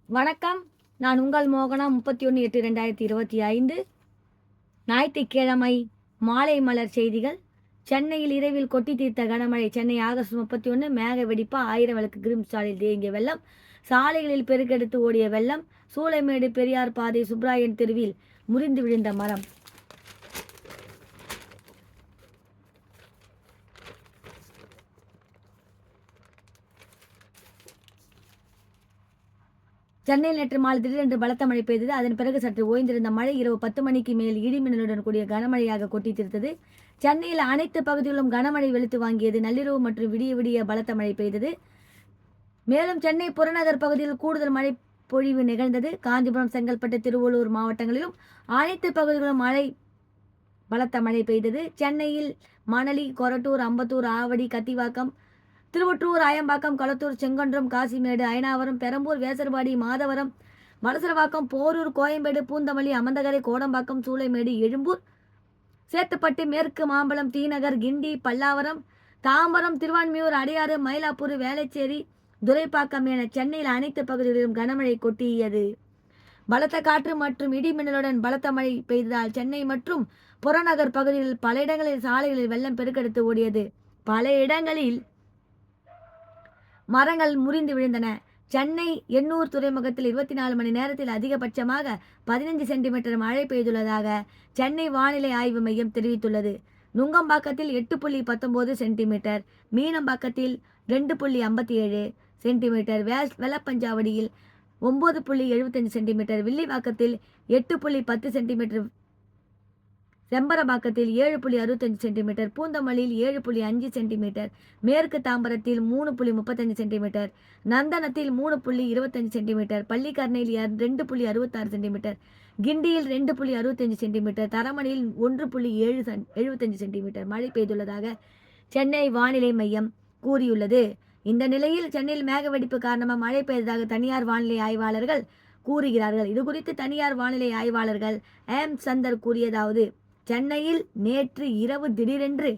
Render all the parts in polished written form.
வணக்கம். நான் உங்கள் மோகனா. 31/8/2025 ஞாயிற்றுக்கிழமை மாலை மலர் செய்திகள். சென்னையில் இரவில் கொட்டி தீர்த்த கனமழை. சென்னை ஆகஸ்ட் 31 மேக வெடிப்பா 1000 விளக்கு கிரீம் சாலையில் தேங்கிய வெள்ளம். சாலைகளில் பெருக்கெடுத்து ஓடிய வெள்ளம். சூளைமேடு பெரியார் பாதை சுப்ராயன் தெருவில் முறிந்து விழுந்த மரம். சென்னையில் நேற்று மாலை திடீரென்று பலத்த மழை பெய்தது. அதன் பிறகு சற்று ஓய்ந்திருந்த மழை இரவு 10 மணிக்கு மேல் இடிமின்னலுடன் கூடிய கனமழையாக கொட்டி தீர்த்தது. சென்னையில் அனைத்து பகுதிகளிலும் கனமழை வெளுத்து வாங்கியது. நள்ளிரவு மற்றும் விடிய விடிய பலத்த மழை பெய்தது. மேலும் சென்னை புறநகர் பகுதியில் கூடுதல் மழை பொழிவு நிகழ்ந்தது. காஞ்சிபுரம், செங்கல்பட்டு, திருவள்ளூர் மாவட்டங்களிலும் அனைத்து பகுதிகளிலும் பலத்த மழை பெய்தது. சென்னையில் மணலி, கொரட்டூர், அம்பத்தூர், ஆவடி, கத்திவாக்கம், திருவொற்றூர், ஆயம்பாக்கம், களத்தூர், செங்கன்றம், காசிமேடு, அயனாவரம், பெரம்பூர், வேசர்பாடி, மாதவரம், வலசரவாக்கம், போரூர், கோயம்பேடு, பூந்தமல்லி, அமந்தகரை, கோடம்பாக்கம், சூளைமேடு, எழும்பூர், சேத்துப்பட்டு, மேற்கு மாம்பலம், தீநகர், கிண்டி, பல்லாவரம், தாம்பரம், திருவான்மியூர், அடையாறு, மயிலாப்பூர், வேளச்சேரி, துரைப்பாக்கம் என சென்னையில் அனைத்து பகுதிகளிலும் கனமழை கொட்டியது. பலத்த காற்று மற்றும் இடி மின்னலுடன் பலத்த மழை பெய்ததால் சென்னை மற்றும் புறநகர் பகுதிகளில் பல இடங்களில் சாலைகளில் வெள்ளம் பெருக்கெடுத்து ஓடியது. பல இடங்களில் மரங்கள் முறிந்து விழுந்தன. சென்னை எண்ணூர் துறைமுகத்தில் 24 மணி நேரத்தில் அதிகபட்சமாக 15 சென்டிமீட்டர் மழை பெய்துள்ளதாக சென்னை வானிலை ஆய்வு மையம் தெரிவித்துள்ளது. நுங்கம்பாக்கத்தில் 8.19 சென்டிமீட்டர், மீனம்பாக்கத்தில் 2.57 சென்டிமீட்டர், வெள்ளப்பஞ்சாவடியில் 9.75 சென்டிமீட்டர், வில்லிவாக்கத்தில் 8.10 சென்டிமீட்டர், செம்பரபாக்கத்தில் 7.65 சென்டிமீட்டர், பூந்தமல்லியில் 7.5 சென்டிமீட்டர், மேற்கு தாம்பரத்தில் 3.35 சென்டிமீட்டர், நந்தனத்தில் 3.25 சென்டிமீட்டர், பள்ளிக்கரணையில் 2.66 சென்டிமீட்டர், கிண்டியில் 2.65 சென்டிமீட்டர், தரமணியில் 1.75 சென்டிமீட்டர் மழை பெய்துள்ளதாக சென்னை வானிலை மையம் கூறியுள்ளது. இந்த நிலையில் சென்னையில் மேக வெடிப்பு காரணமாக மழை பெய்ததாக தனியார் வானிலை ஆய்வாளர்கள் கூறுகிறார்கள். இது குறித்து தனியார் வானிலை ஆய்வாளர்கள் எம் சந்தர் கூறியதாவது: சென்னையில் நேற்று இரவு திடீரென்று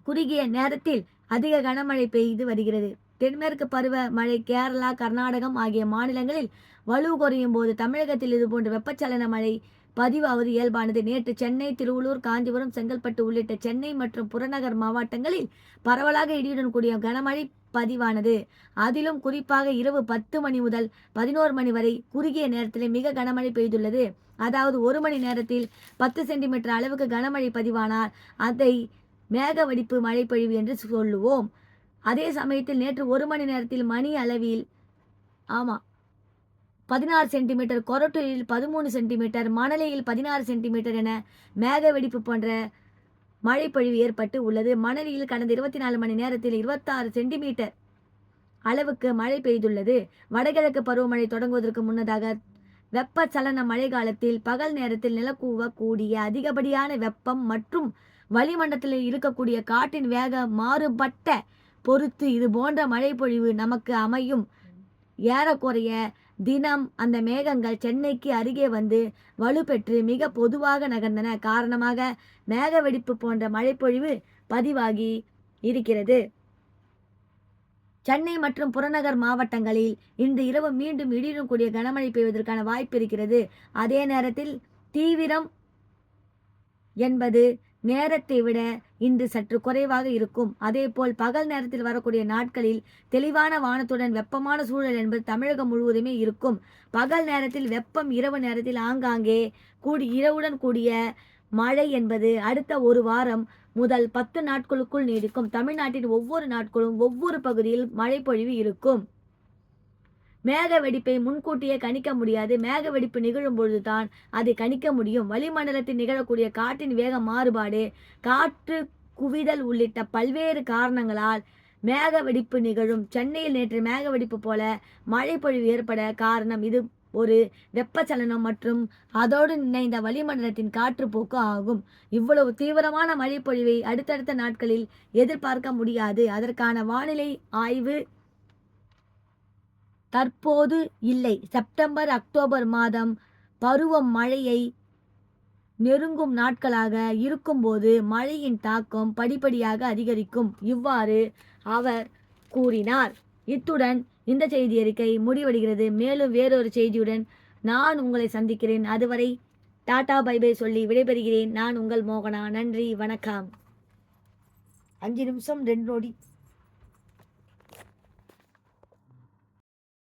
குறுகிய நேரத்தில் அதிக கனமழை பெய்து வருகிறது. தென்மேற்கு பருவ மழை கேரளா, கர்நாடகம் ஆகிய மாநிலங்களில் வலு குறையும் போது தமிழகத்தில் இதுபோன்ற வெப்பச்சலன மழை பதிவாவது இயல்பானது. நேற்று சென்னை, திருவள்ளூர், காஞ்சிபுரம், செங்கல்பட்டு உள்ளிட்ட சென்னை மற்றும் புறநகர் மாவட்டங்களில் பரவலாக இடியுடன் கூடிய கனமழை பதிவானது. அதிலும் குறிப்பாக இரவு 10 மணி முதல் 11 மணி வரை குறுகிய நேரத்தில் மிக கனமழை பெய்துள்ளது. அதாவது 1 மணி நேரத்தில் 10 சென்டிமீட்டர் அளவுக்கு கனமழை பதிவானால் அதை மேக வெடிப்பு மழைப்பொழிவு என்று சொல்லுவோம். அதே சமயத்தில் நேற்று 1 மணி நேரத்தில் மணி அளவில் 16 சென்டிமீட்டர், கொரட்டூரில் 13 சென்டிமீட்டர், மணலியில் 16 சென்டிமீட்டர் என மேக வெடிப்பு போன்ற மழைப்பொழிவு ஏற்பட்டு உள்ளது. மணலியில் கடந்த 24 மணி நேரத்தில் 26 சென்டிமீட்டர் அளவுக்கு மழை பெய்துள்ளது. வடகிழக்கு பருவமழை தொடங்குவதற்கு முன்னதாக வெப்பச்சலன மழை காலத்தில் பகல் நேரத்தில் நிலக்கூவக்கூடிய அதிகப்படியான வெப்பம் மற்றும் வளிமண்டலத்தில் இருக்கக்கூடிய காற்றின் வேக மாறுபட்ட பொறுத்து இது போன்ற மழைப்பொழிவு நமக்கு அமையும். ஏறக்குறைய தினம் அந்த மேகங்கள் சென்னைக்கு அருகே வந்து வலுப்பெற்று மிக பொதுவாக நகர்ந்தன. காரணமாக மேக வெடிப்பு போன்ற மழைப்பொழிவு பதிவாகி இருக்கிறது. சென்னை மற்றும் புறநகர் மாவட்டங்களில் இன்று இரவு மீண்டும் இடியுடன் கூடிய கனமழை பெய்வதற்கான வாய்ப்பு இருக்கிறது. அதே நேரத்தில் தீவிரம் என்பது நேரத்தை விட இன்று சற்று குறைவாக இருக்கும். அதேபோல் பகல் நேரத்தில் வரக்கூடிய நாட்களில் தெளிவான வானத்துடன் வெப்பமான சூழல் என்பது தமிழகம் முழுவதுமே இருக்கும். பகல் நேரத்தில் வெப்பம், இரவு நேரத்தில் ஆங்காங்கே இரவுடன் கூடிய மழை என்பது அடுத்த 1 வாரம் முதல் 10 நாட்களுக்குள் நீடிக்கும். தமிழ்நாட்டின் ஒவ்வொரு நாட்களும் ஒவ்வொரு பகுதியில் மழை பொழிவு இருக்கும். மேக வெடிப்பை முன்கூட்டியே கணிக்க முடியாது. மேக வெடிப்பு நிகழும் பொழுதுதான் அதை கணிக்க முடியும். வளிமண்டலத்தில் நிகழக்கூடிய காற்றின் வேக மாறுபாடு, காற்று குவிதல் உள்ளிட்ட பல்வேறு காரணங்களால் மேக வெடிப்பு நிகழும். சென்னையில் நேற்று மேக வெடிப்பு போல மழை பொழிவு ஏற்பட காரணம் இது ஒரு வெப்பச்சலனம் மற்றும் அதோடு இணைந்த வளிமண்டலத்தின் காற்றுப்போக்கு ஆகும். இவ்வளவு தீவிரமான மழை பொழிவை அடுத்தடுத்த நாட்களில் எதிர்பார்க்க முடியாது. அதற்கான வானிலை ஆய்வு தற்போது இல்லை. செப்டம்பர், அக்டோபர் மாதம் பருவம் மழையை நெருங்கும் நாட்களாக இருக்கும்போது மழையின் தாக்கம் படிப்படியாக அதிகரிக்கும். இவ்வாறு அவர் கூறினார். இத்துடன் இந்த செய்தி அறிக்கை முடிவடைகிறது. மேலும் வேறொரு செய்தியுடன் நான் உங்களை சந்திக்கிறேன். அதுவரை டாடா பை சொல்லி விடைபெறுகிறேன். நான் உங்கள் மோகனா. நன்றி, வணக்கம். 5 நிமிஷம் 2 நொடி.